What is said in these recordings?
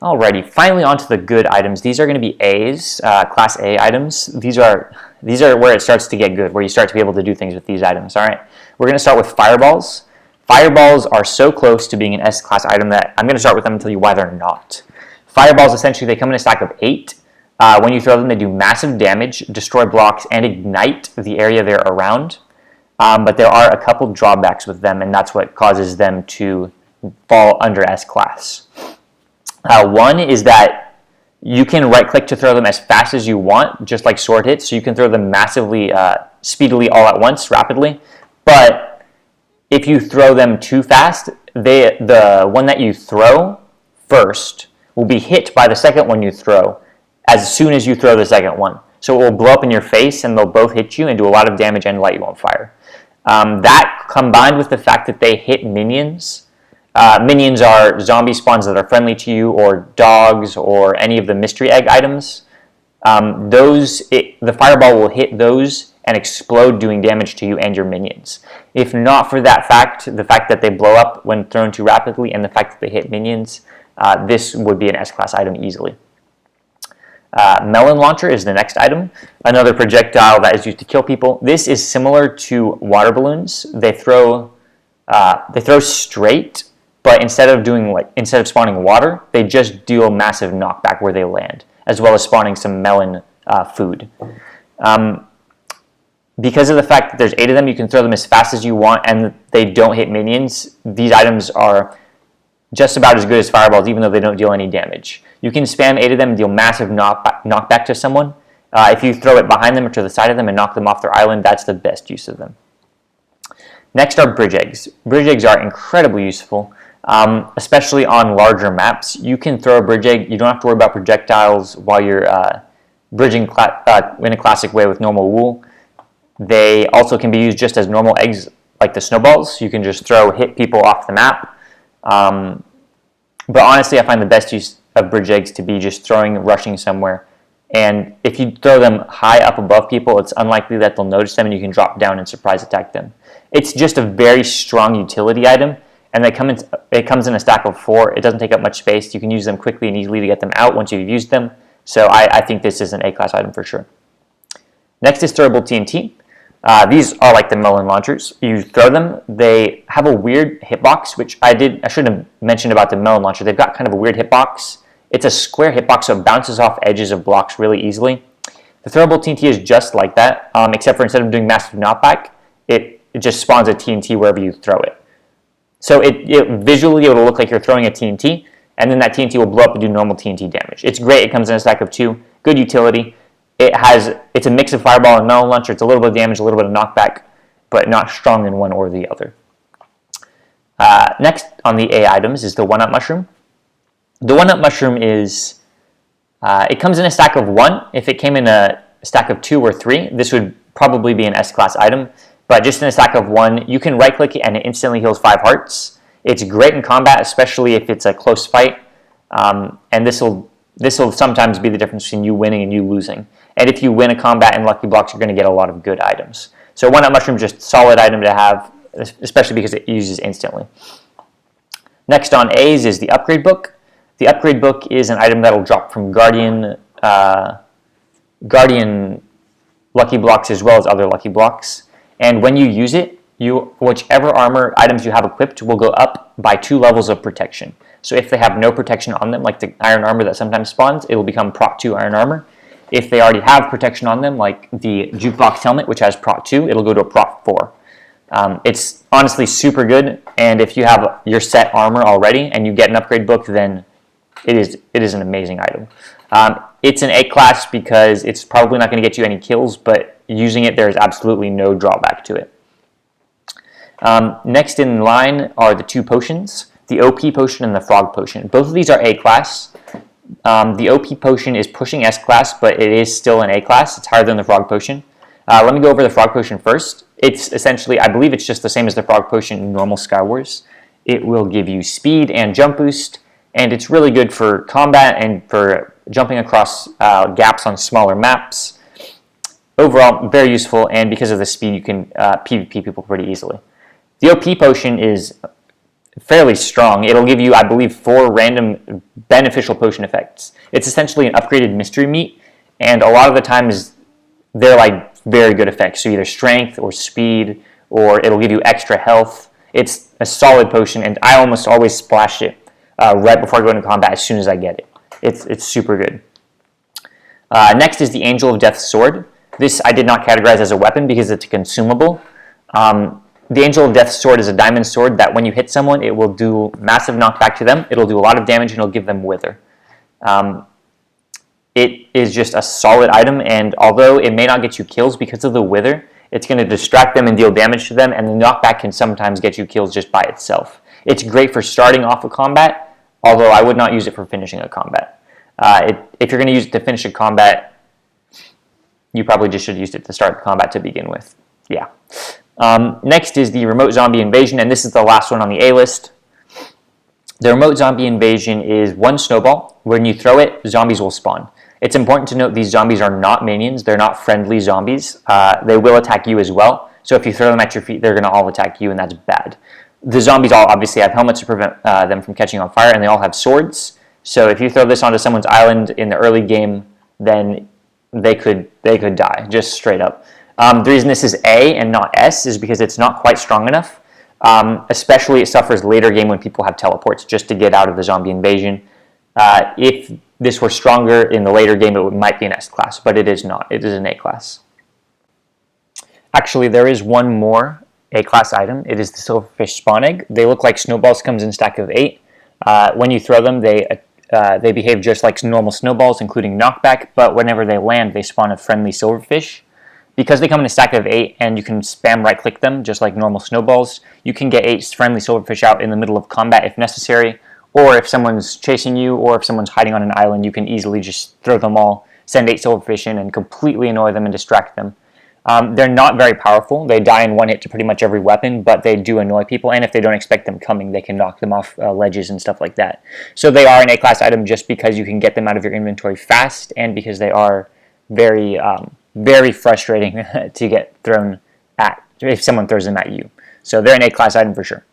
Alrighty, finally onto the good items. These are going to be A's, Class A items. These are where it starts to get good, where you start to be able to do things with these items. All right, we're going to start with fireballs. Fireballs are so close to being an S-class item that I'm going to start with them and tell you why they're not. Fireballs, essentially, they come in a stack of 8. When you throw them, they do massive damage, destroy blocks, and ignite the area they're around. But there are a couple drawbacks with them, and that's what causes them to fall under S-class. One is that you can right-click to throw them as fast as you want, just like sword hits, so you can throw them massively, speedily, all at once, rapidly. But if you throw them too fast, the one that you throw first will be hit by the second one you throw as soon as you throw the second one. So it will blow up in your face, and they'll both hit you and do a lot of damage and light you on fire. That, combined with the fact that they hit minions. Minions are zombie spawns that are friendly to you, or dogs, or any of the mystery egg items. The fireball will hit those and explode, doing damage to you and your minions. If not for that fact, the fact that they blow up when thrown too rapidly, and the fact that they hit minions, this would be an S-class item easily. Melon Launcher is the next item, another projectile that is used to kill people. This is similar to water balloons. They throw straight, but instead of spawning water, they just deal massive knockback where they land, as well as spawning some melon food. Because of the fact that there's 8 of them, you can throw them as fast as you want, and they don't hit minions. These items are just about as good as fireballs, even though they don't deal any damage. You can spam 8 of them and deal massive knockback to someone. If you throw it behind them or to the side of them and knock them off their island, that's the best use of them. Next are bridge eggs. Bridge eggs are incredibly useful, especially on larger maps. You can throw a bridge egg. You don't have to worry about projectiles while you're bridging in a classic way with normal wool. They also can be used just as normal eggs, like the snowballs. You can just hit people off the map. But honestly, I find the best use of bridge eggs to be just rushing somewhere. And if you throw them high up above people, it's unlikely that they'll notice them, and you can drop down and surprise attack them. It's just a very strong utility item, and it comes in a stack of 4. It doesn't take up much space. You can use them quickly and easily to get them out once you've used them. So I think this is an A-class item for sure. Next is throwable TNT. These are like the Melon Launchers. You throw them. They have a weird hitbox, which I should have mentioned about the Melon Launcher. They've got kind of a weird hitbox. It's a square hitbox, so it bounces off edges of blocks really easily. The throwable TNT is just like that, except for instead of doing massive knockback, it just spawns a TNT wherever you throw it. So visually, it'll look like you're throwing a TNT, and then that TNT will blow up and do normal TNT damage. It's great. It comes in a stack of 2. Good utility. It's a mix of fireball and melon launcher. It's a little bit of damage, a little bit of knockback, but not strong in one or the other. Next on the A items is the one-up mushroom. The one-up mushroom is, it comes in a stack of 1. If it came in a stack of 2 or 3, this would probably be an S-class item. But just in a stack of 1, you can right-click it and it instantly heals 5 hearts. It's great in combat, especially if it's a close fight. And this will sometimes be the difference between you winning and you losing. And if you win a combat in Lucky Blocks, you're going to get a lot of good items. So one-up mushroom is just a solid item to have, especially because it uses instantly. Next on A's is the upgrade book. The upgrade book is an item that will drop from Guardian Lucky Blocks as well as other Lucky Blocks. And when you use it, whichever armor items you have equipped will go up by 2 levels of protection. So if they have no protection on them, like the iron armor that sometimes spawns, it will become Prot 2 iron armor. If they already have protection on them, like the Jukebox helmet, which has Prot 2, it'll go to a Prot 4. It's honestly super good, and if you have your set armor already and you get an upgrade book, then it is an amazing item. It's an A-class because it's probably not going to get you any kills, but using it, there is absolutely no drawback to it. Next in line are the 2 potions, the OP potion and the frog potion. Both of these are A-class. The OP potion is pushing S-class, but it is still an A-class. It's higher than the frog potion. Let me go over the frog potion first. It's essentially, I believe it's just the same as the frog potion in normal Skywars. It will give you speed and jump boost, and it's really good for combat and for jumping across gaps on smaller maps. Overall, very useful, and because of the speed, you can PvP people pretty easily. The OP potion is fairly strong. It'll give you, I believe, 4 random beneficial potion effects. It's essentially an upgraded mystery meat, and a lot of the times they're like very good effects. So either strength or speed, or it'll give you extra health. It's a solid potion, and I almost always splash it right before I go into combat as soon as I get it. It's super good. Next is the Angel of Death's Sword. This I did not categorize as a weapon because it's a consumable. The Angel of Death's Sword is a diamond sword that when you hit someone, it will do massive knockback to them. It'll do a lot of damage, and it'll give them wither. It is just a solid item, and although it may not get you kills because of the wither, it's going to distract them and deal damage to them, and the knockback can sometimes get you kills just by itself. It's great for starting off a combat, although I would not use it for finishing a combat. If you're going to use it to finish a combat, you probably just should use it to start the combat to begin with. Yeah. Next is the Remote Zombie Invasion, and this is the last one on the A list. The Remote Zombie Invasion is 1 snowball. When you throw it, zombies will spawn. It's important to note these zombies are not minions. They're not friendly zombies. They will attack you as well. So if you throw them at your feet, they're going to all attack you, and that's bad. The zombies all obviously have helmets to prevent them from catching on fire, and they all have swords. So if you throw this onto someone's island in the early game, then they could die, just straight up. The reason this is A and not S is because it's not quite strong enough. Especially it suffers later game when people have teleports just to get out of the zombie invasion. If this were stronger in the later game, it might be an S class, but it is not. It is an A class. Actually, there is one more A class item. It is the Silverfish Spawn Egg. They look like snowballs, comes in a stack of 8. When you throw them, they behave just like normal snowballs, including knockback, but whenever they land, they spawn a friendly silverfish. Because they come in a stack of 8 and you can spam right-click them just like normal snowballs, you can get 8 friendly silverfish out in the middle of combat if necessary, or if someone's chasing you, or if someone's hiding on an island, you can easily just throw them all, send 8 silverfish in, and completely annoy them and distract them. They're not very powerful. They die in one hit to pretty much every weapon, but they do annoy people, and if they don't expect them coming, they can knock them off ledges and stuff like that. So they are an A-class item just because you can get them out of your inventory fast, and because they are very, very frustrating to get thrown at if someone throws them at you. So they're an A-class item for sure.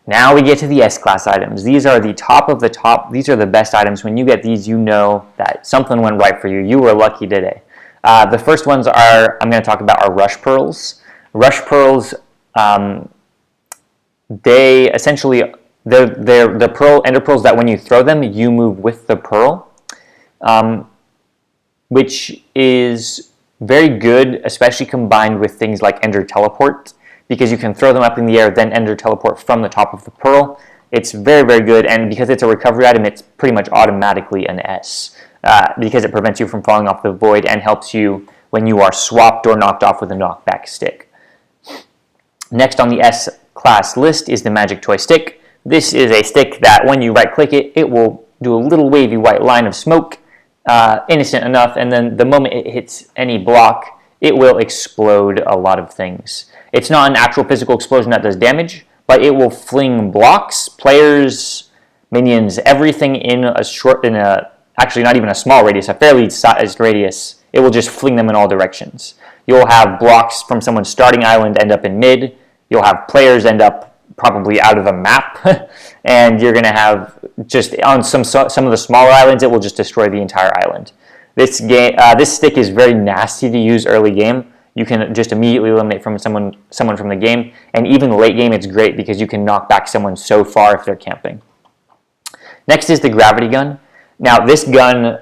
Now we get to the S-class items. These are the top of the top. These are the best items. When you get these, you know that something went right for you. You were lucky today. The first ones I'm going to talk about are Rush Pearls. Rush Pearls, they essentially, they're the pearl, ender pearls that when you throw them, you move with the pearl, which is very good, especially combined with things like Ender Teleport, because you can throw them up in the air, then Ender Teleport from the top of the pearl. It's very, very good, and because it's a recovery item, it's pretty much automatically an S, because it prevents you from falling off the void and helps you when you are swapped or knocked off with a knockback stick. Next on the S-class list is the Magic Toy Stick. This is a stick that when you right-click it, it will do a little wavy white line of smoke, innocent enough, and then the moment it hits any block, it will explode a lot of things. It's not an actual physical explosion that does damage, but it will fling blocks, players, minions, everything in actually not even a small radius, a fairly sized radius. It will just fling them in all directions. You'll have blocks from someone's starting island end up in mid. You'll have players end up probably out of the map, and you're going to have just on some of the smaller islands, it will just destroy the entire island. This stick is very nasty to use early game. You can just immediately eliminate from someone from the game, and even late game, it's great because you can knock back someone so far if they're camping. Next is the Gravity Gun. Now, this gun,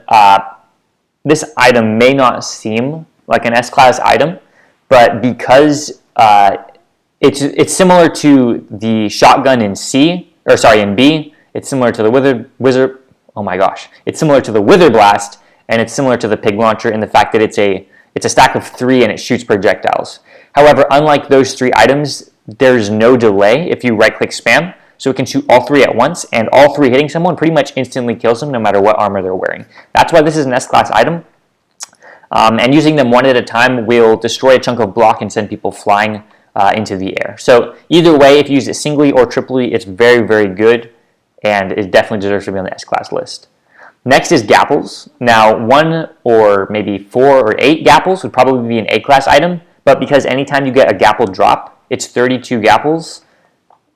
this item may not seem like an S-class item, but because it's similar to the shotgun in in B. It's similar to the It's similar to the Wither Blast, and it's similar to the Pig Launcher in the fact that it's a stack of 3 and it shoots projectiles. However, unlike those 3 items, there's no delay if you right-click spam, so it can shoot all 3 at once, and all 3 hitting someone pretty much instantly kills them no matter what armor they're wearing. That's why this is an S-class item, and using them one at a time will destroy a chunk of block and send people flying into the air. So either way, if you use it singly or triply, it's very, very good, and it definitely deserves to be on the S-class list. Next is Gapples. Now, 1 or maybe 4 or 8 Gapples would probably be an A-class item, but because anytime you get a Gapple drop, it's 32 Gapples,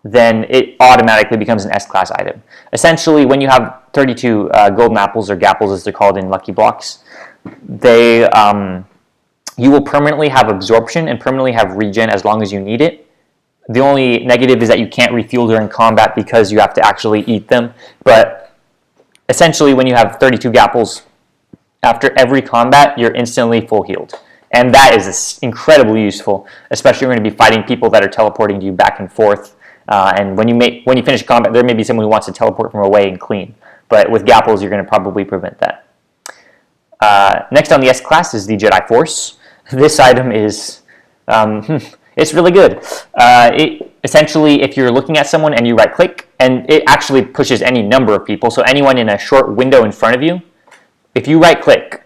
then it automatically becomes an S-class item. Essentially, when you have 32 golden apples, or gapples as they're called in Lucky Blocks, you will permanently have absorption and permanently have regen as long as you need it. The only negative is that you can't refuel during combat because you have to actually eat them. But essentially, when you have 32 gapples, after every combat, you're instantly full healed. And that is incredibly useful, especially when you're going to be fighting people that are teleporting you back and forth. And when you finish combat, there may be someone who wants to teleport from away and clean. But with gapples, you're going to probably prevent that. Next on the S-class is the Jedi Force. This item is, it's really good. Essentially, if you're looking at someone and you right-click, and it actually pushes any number of people, so anyone in a short window in front of you, if you right-click,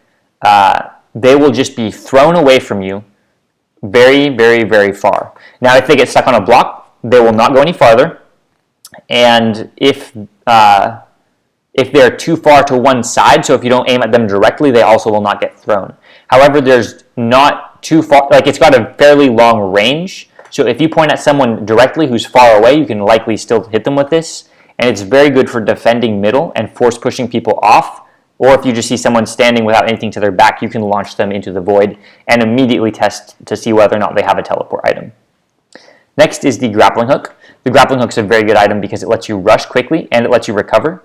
they will just be thrown away from you very, very, very far. Now, if they get stuck on a block, they will not go any farther, and if they're too far to one side, so if you don't aim at them directly, they also will not get thrown. However, there's not too far, like it's got a fairly long range, so if you point at someone directly who's far away, you can likely still hit them with this, and it's very good for defending middle and force pushing people off, or if you just see someone standing without anything to their back, you can launch them into the void and immediately test to see whether or not they have a teleport item. Next is the Grappling Hook. The Grappling Hook is a very good item because it lets you rush quickly and it lets you recover.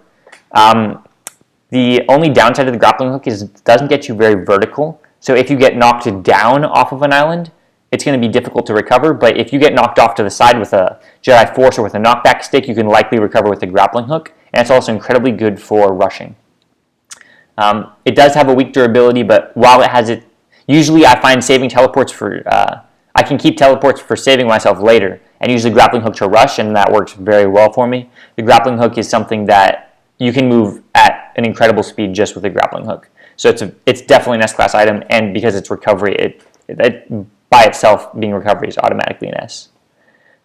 The only downside of the Grappling Hook is it doesn't get you very vertical. So if you get knocked down off of an island, it's going to be difficult to recover. But if you get knocked off to the side with a Jedi Force or with a knockback stick, you can likely recover with the Grappling Hook. And it's also incredibly good for rushing. It does have a weak durability, but while it has it, usually I find saving teleports for, I can keep teleports for saving myself later, and use the Grappling Hook to rush, and that works very well for me. The Grappling Hook is something that you can move at an incredible speed just with the Grappling Hook. So it's definitely an S-class item, and because it's recovery, it by itself, being recovery, is automatically an S.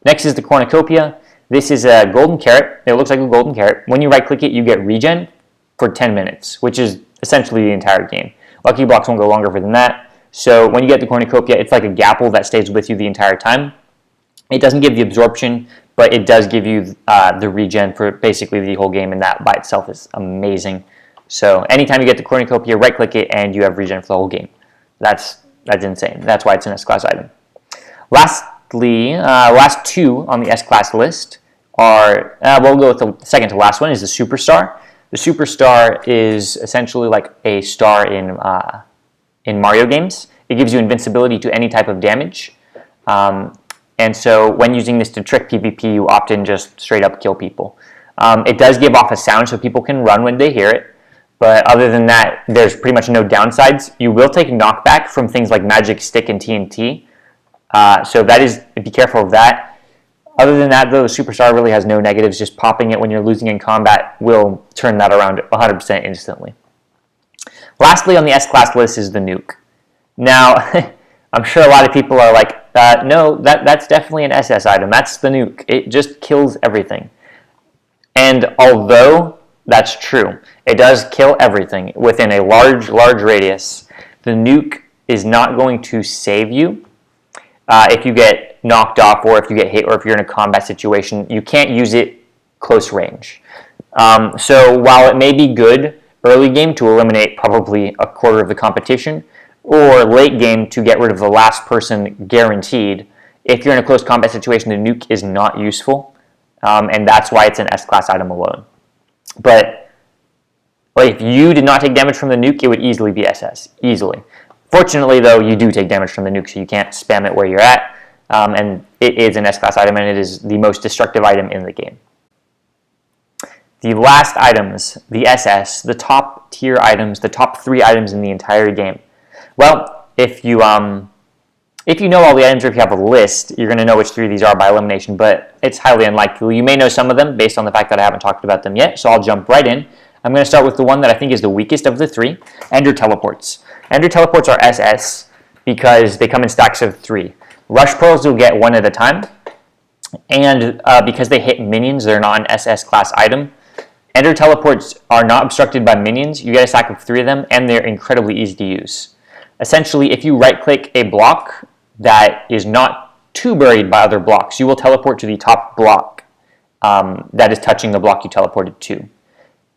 Next is the Cornucopia. This is a golden carrot. It looks like a golden carrot. When you right-click it, you get regen for 10 minutes, which is essentially the entire game. Lucky Blocks won't go longer than that. So when you get the Cornucopia, it's like a gapple that stays with you the entire time. It doesn't give the absorption, but it does give you the regen for basically the whole game, and that by itself is amazing. So anytime you get the Cornucopia, right-click it, and you have regen for the whole game. That's insane. That's why it's an S-class item. Lastly, last two on the S-class list are, we'll go with the second to last one, is the Superstar. The Superstar is essentially like a star in Mario games. It gives you invincibility to any type of damage. And so when using this to trick PvP, you often just straight up kill people. It does give off a sound so people can run when they hear it. But other than that, there's pretty much no downsides. You will take knockback from things like Magic Stick and TNT. So that is, be careful of that. Other than that, though, the Superstar really has no negatives. Just popping it when you're losing in combat will turn that around 100% instantly. Lastly on the S-class list is the Nuke. Now, I'm sure a lot of people are like, no, that's definitely an SS item. That's the Nuke. It just kills everything. And although that's true, it does kill everything within a large radius, the Nuke is not going to save you if you get knocked off, or if you get hit, or if you're in a combat situation. You can't use it close range. So while it may be good early game to eliminate probably a quarter of the competition, or late game to get rid of the last person guaranteed, if you're in a close combat situation, the Nuke is not useful, and that's why it's an S-class item alone. But if you did not take damage from the Nuke, it would easily be SS, easily. Fortunately, though, you do take damage from the Nuke, so you can't spam it where you're at. And it is an S-class item, and it is the most destructive item in the game. The last items, the SS, the top tier items, the top 3 items in the entire game. Well, if you know all the items, or if you have a list, you're going to know which 3 of these are by elimination, but it's highly unlikely. You may know some of them based on the fact that I haven't talked about them yet, so I'll jump right in. I'm going to start with the one that I think is the weakest of the 3, Ender Teleports. Ender Teleports are SS because they come in stacks of 3. Rush Pearls you'll get 1 at a time, and because they hit minions, they're not an SS class item. Ender Teleports are not obstructed by minions. You get a stack of 3 of them, and they're incredibly easy to use. Essentially, if you right-click a block that is not too buried by other blocks, you will teleport to the top block. that is touching the block you teleported to.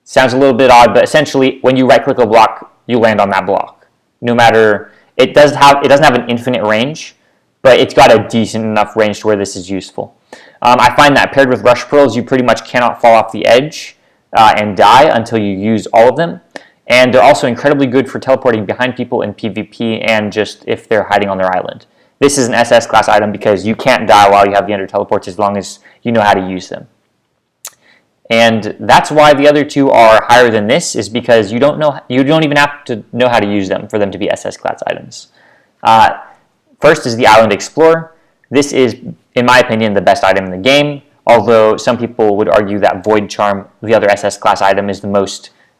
Sounds a little bit odd, but essentially, when you right-click a block, you land on that block. No matter, it doesn't have an infinite range, but it's got a decent enough range to where this is useful. I find that paired with Rush Pearls, you pretty much cannot fall off the edge and die until you use all of them. And they're also incredibly good for teleporting behind people in PvP and just if they're hiding on their island. This is an SS class item because you can't die while you have the under teleports as long as you know how to use them. And that's why the other two are higher than this, is because you don't even have to know how to use them for them to be SS class items. First is the Island Explorer. This is, in my opinion, the best item in the game, although some people would argue that Void Charm, the other SS class item, is the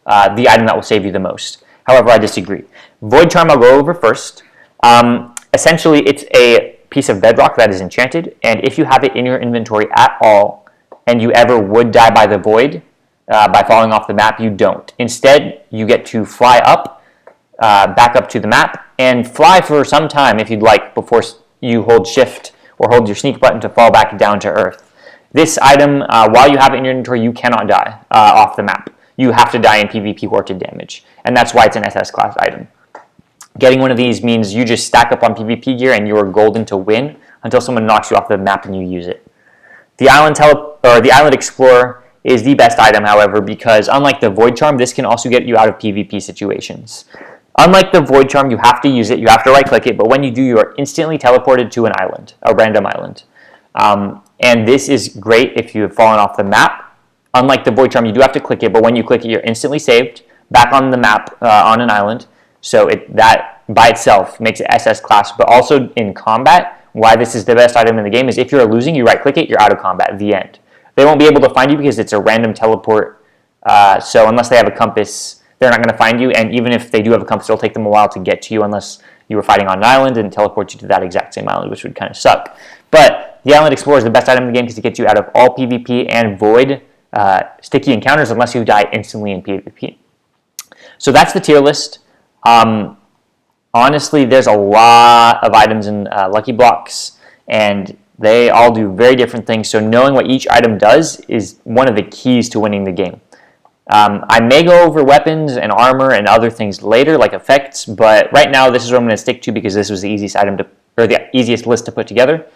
item that will save you the most. However, I disagree. Void Charm I'll go over first. Essentially, it's a piece of bedrock that is enchanted, and if you have it in your inventory at all, and you ever would die by the void, by falling off the map, you don't. Instead, you get to fly up, back up to the map, and fly for some time if you'd like before you hold shift or hold your sneak button to fall back down to earth. This item, while you have it in your inventory, you cannot die off the map. You have to die in PvP or to damage, and that's why it's an SS class item. Getting one of these means you just stack up on PvP gear and you are golden to win until someone knocks you off the map and you use it. The Island Explorer is the best item, however, because unlike the Void Charm, this can also get you out of PvP situations. Unlike the Void Charm, you have to use it, you have to right-click it, but when you do, you are instantly teleported to an island, a random island. And this is great if you have fallen off the map. Unlike the Void Charm, you do have to click it, but when you click it, you're instantly saved back on the map on an island. So that by itself makes it SS class, but also in combat, why this is the best item in the game is if you're losing, you right-click it, you're out of combat, the end. They won't be able to find you because it's a random teleport, so unless they have a compass, they're not going to find you, and even if they do have a compass, it'll take them a while to get to you unless you were fighting on an island and teleport you to that exact same island, which would kind of suck. But the Island Explorer is the best item in the game because it gets you out of all PvP and void sticky encounters unless you die instantly in PvP. So that's the tier list. Honestly, there's a lot of items in Lucky Blocks, and they all do very different things, so knowing what each item does is one of the keys to winning the game. I may go over weapons and armor and other things later, like effects, but right now this is what I'm going to stick to because this was the easiest the easiest list to put together.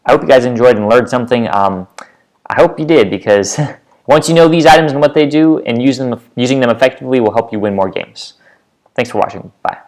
I hope you guys enjoyed and learned something. I hope you did, because once you know these items and what they do, and using them effectively will help you win more games. Thanks for watching. Bye.